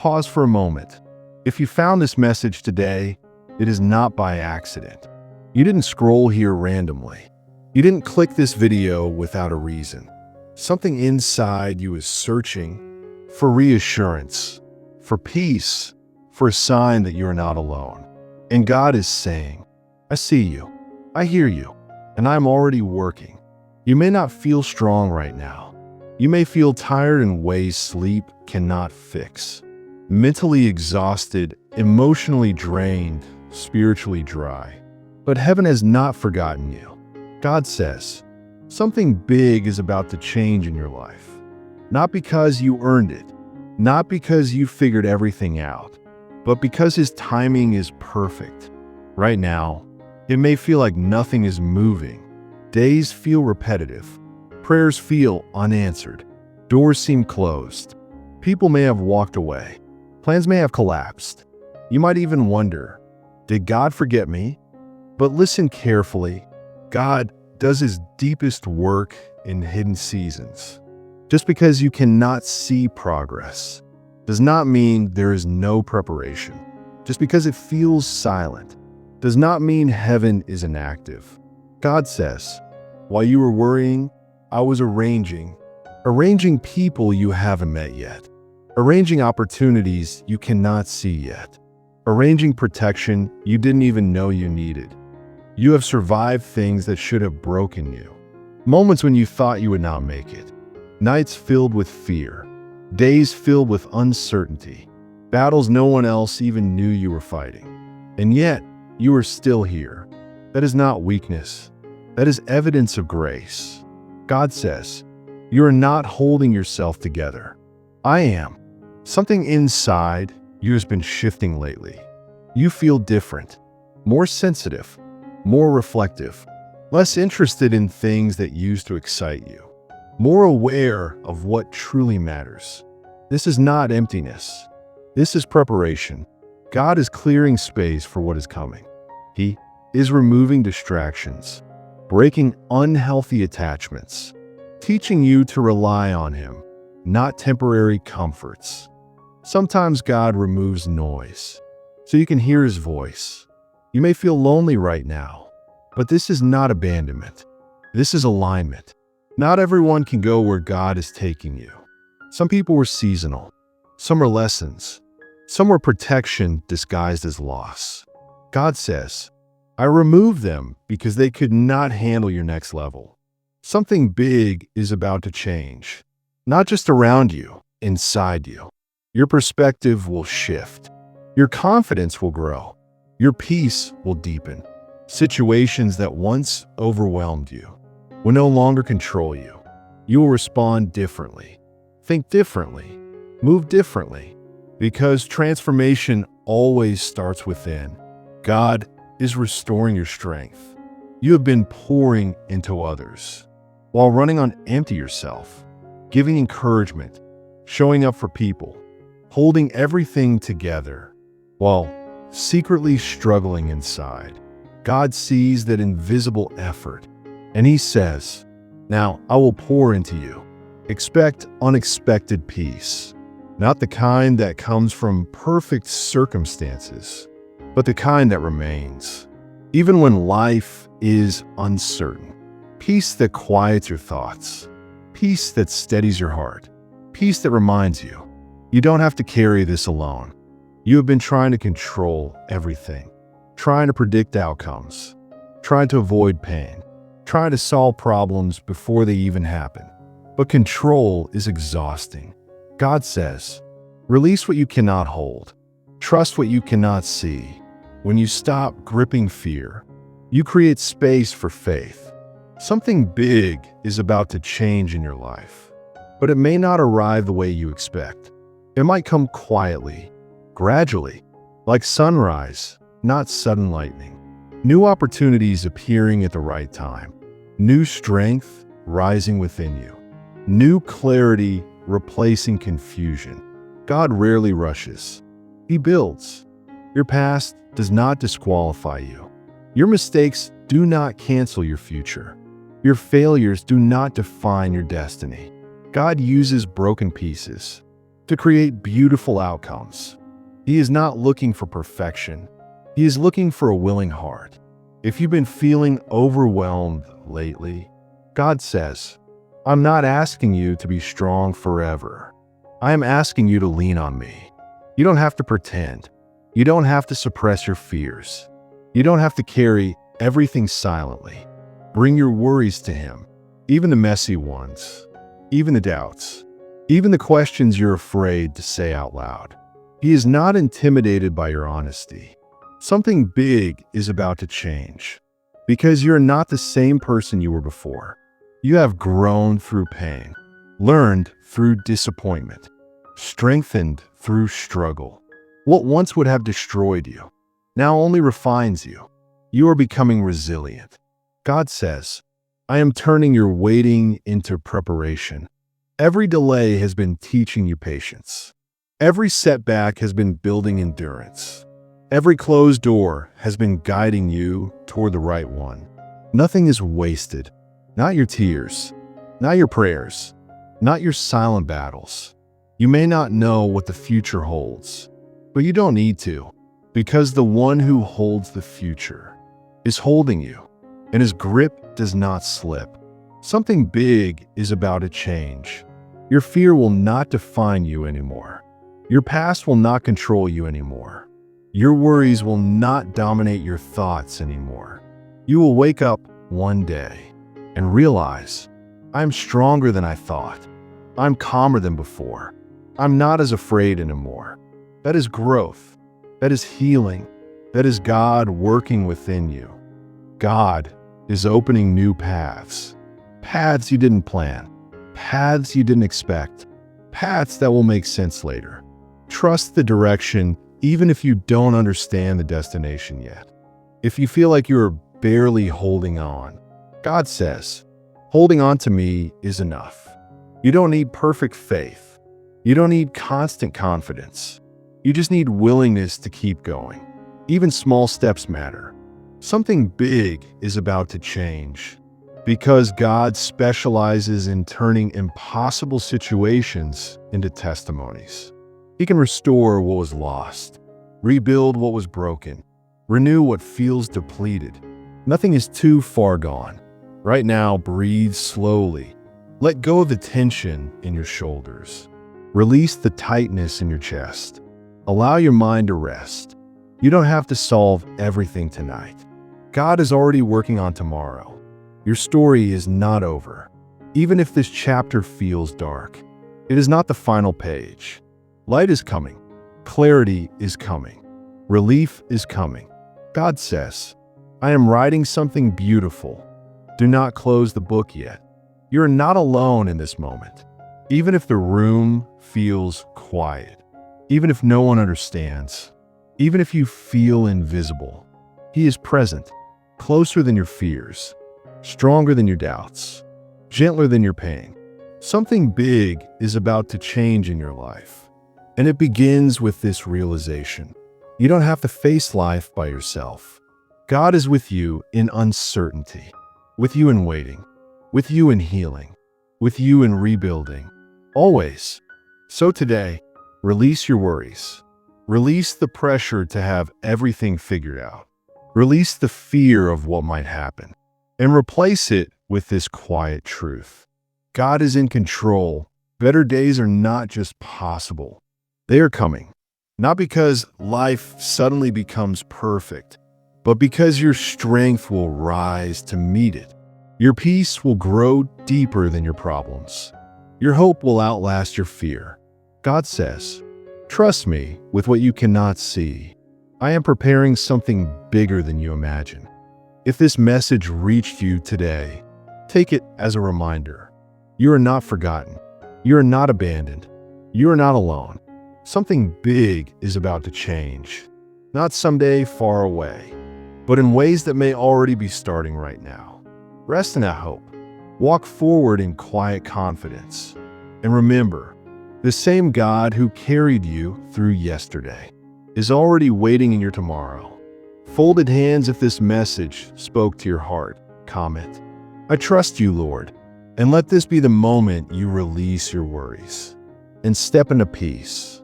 pause for a moment. If you found this message today, it is not by accident. You didn't scroll here randomly. You didn't click this video without a reason. Something inside you is searching for reassurance, for peace, for a sign that you are not alone. And God is saying, I see you, I hear you, and I'm already working. You may not feel strong right now. You may feel tired in ways sleep cannot fix. Mentally exhausted, emotionally drained, spiritually dry. But heaven has not forgotten you. God says, something big is about to change in your life. Not because you earned it, not because you figured everything out, but because His timing is perfect. Right now, it may feel like nothing is moving. Days feel repetitive. Prayers feel unanswered. Doors seem closed. People may have walked away. Plans may have collapsed. You might even wonder, did God forget me? But listen carefully. God does His deepest work in hidden seasons. Just because you cannot see progress does not mean there is no preparation. Just because it feels silent does not mean heaven is inactive. God says, while you were worrying, I was arranging people you haven't met yet, arranging opportunities you cannot see yet, arranging protection you didn't even know you needed. You have survived things that should have broken you, moments when you thought you would not make it, nights filled with fear, days filled with uncertainty, battles no one else even knew you were fighting. And yet, you are still here. That is not weakness. That is evidence of grace. God says, you are not holding yourself together. I am. Something inside you has been shifting lately. You feel different, more sensitive, more reflective, less interested in things that used to excite you, more aware of what truly matters. This is not emptiness. This is preparation. God is clearing space for what is coming. He is removing distractions, breaking unhealthy attachments, teaching you to rely on Him, not temporary comforts. Sometimes God removes noise so you can hear His voice. You may feel lonely right now, but this is not abandonment. This is alignment. Not everyone can go where God is taking you. Some people were seasonal. Some are lessons. Some were protection disguised as loss. God says, I removed them because they could not handle your next level. Something big is about to change, not just around you, inside you. Your perspective will shift. Your confidence will grow. Your peace will deepen. Situations that once overwhelmed you will no longer control you. You will respond differently, think differently, move differently, because transformation always starts within. God is restoring your strength. You have been pouring into others while running on empty yourself, giving encouragement, showing up for people, holding everything together while secretly struggling inside. God sees that invisible effort, and He says, now I will pour into you. Expect unexpected peace, not the kind that comes from perfect circumstances, but the kind that remains, even when life is uncertain. Peace that quiets your thoughts, peace that steadies your heart, peace that reminds you, you don't have to carry this alone. You have been trying to control everything, trying to predict outcomes, trying to avoid pain, trying to solve problems before they even happen. But control is exhausting. God says, release what you cannot hold. Trust what you cannot see. When you stop gripping fear, you create space for faith. Something big is about to change in your life, but it may not arrive the way you expect. It might come quietly, gradually, like sunrise, not sudden lightning. New opportunities appearing at the right time. New strength rising within you. New clarity replacing confusion. God rarely rushes. He builds. Your past does not disqualify you. Your mistakes do not cancel your future. Your failures do not define your destiny. God uses broken pieces to create beautiful outcomes. He is not looking for perfection. He is looking for a willing heart. If you've been feeling overwhelmed lately, God says, I'm not asking you to be strong forever. I am asking you to lean on me. You don't have to pretend. You don't have to suppress your fears. You don't have to carry everything silently. Bring your worries to Him, even the messy ones, even the doubts, even the questions you're afraid to say out loud. He is not intimidated by your honesty. Something big is about to change because you're not the same person you were before. You have grown through pain, learned through disappointment, strengthened through struggle. What once would have destroyed you now only refines you. You are becoming resilient. God says, I am turning your waiting into preparation. Every delay has been teaching you patience. Every setback has been building endurance. Every closed door has been guiding you toward the right one. Nothing is wasted. Not your tears, not your prayers, not your silent battles. You may not know what the future holds, but you don't need to, because the one who holds the future is holding you, and His grip does not slip. Something big is about to change. Your fear will not define you anymore. Your past will not control you anymore. Your worries will not dominate your thoughts anymore. You will wake up one day and realize, I'm stronger than I thought. I'm calmer than before. I'm not as afraid anymore. That is growth. That is healing. That is God working within you. God is opening new paths. Paths you didn't plan. Paths you didn't expect. Paths that will make sense later. Trust the direction even if you don't understand the destination yet. If you feel like you're barely holding on, God says, holding on to me is enough. You don't need perfect faith. You don't need constant confidence. You just need willingness to keep going. Even small steps matter. Something big is about to change because God specializes in turning impossible situations into testimonies. He can restore what was lost, rebuild what was broken, renew what feels depleted. Nothing is too far gone. Right now, breathe slowly. Let go of the tension in your shoulders. Release the tightness in your chest. Allow your mind to rest. You don't have to solve everything tonight. God is already working on tomorrow. Your story is not over. Even if this chapter feels dark, it is not the final page. Light is coming. Clarity is coming. Relief is coming. God says, I am writing something beautiful. Do not close the book yet. You are not alone in this moment. Even if the room feels quiet, even if no one understands, even if you feel invisible, He is present, closer than your fears, stronger than your doubts, gentler than your pain. Something big is about to change in your life, and it begins with this realization. You don't have to face life by yourself. God is with you in uncertainty, with you in waiting, with you in healing, with you in rebuilding, always. So today, release your worries. Release the pressure to have everything figured out. Release the fear of what might happen and replace it with this quiet truth. God is in control. Better days are not just possible. They are coming. Not because life suddenly becomes perfect, but because your strength will rise to meet it. Your peace will grow deeper than your problems. Your hope will outlast your fear. God says, trust me with what you cannot see. I am preparing something bigger than you imagine. If this message reached you today, take it as a reminder. You are not forgotten. You are not abandoned. You are not alone. Something big is about to change. Not someday far away, but in ways that may already be starting right now. Rest in that hope. Walk forward in quiet confidence. And remember, the same God who carried you through yesterday is already waiting in your tomorrow. Folded hands if this message spoke to your heart. Comment, I trust you, Lord, and let this be the moment you release your worries. and step into peace.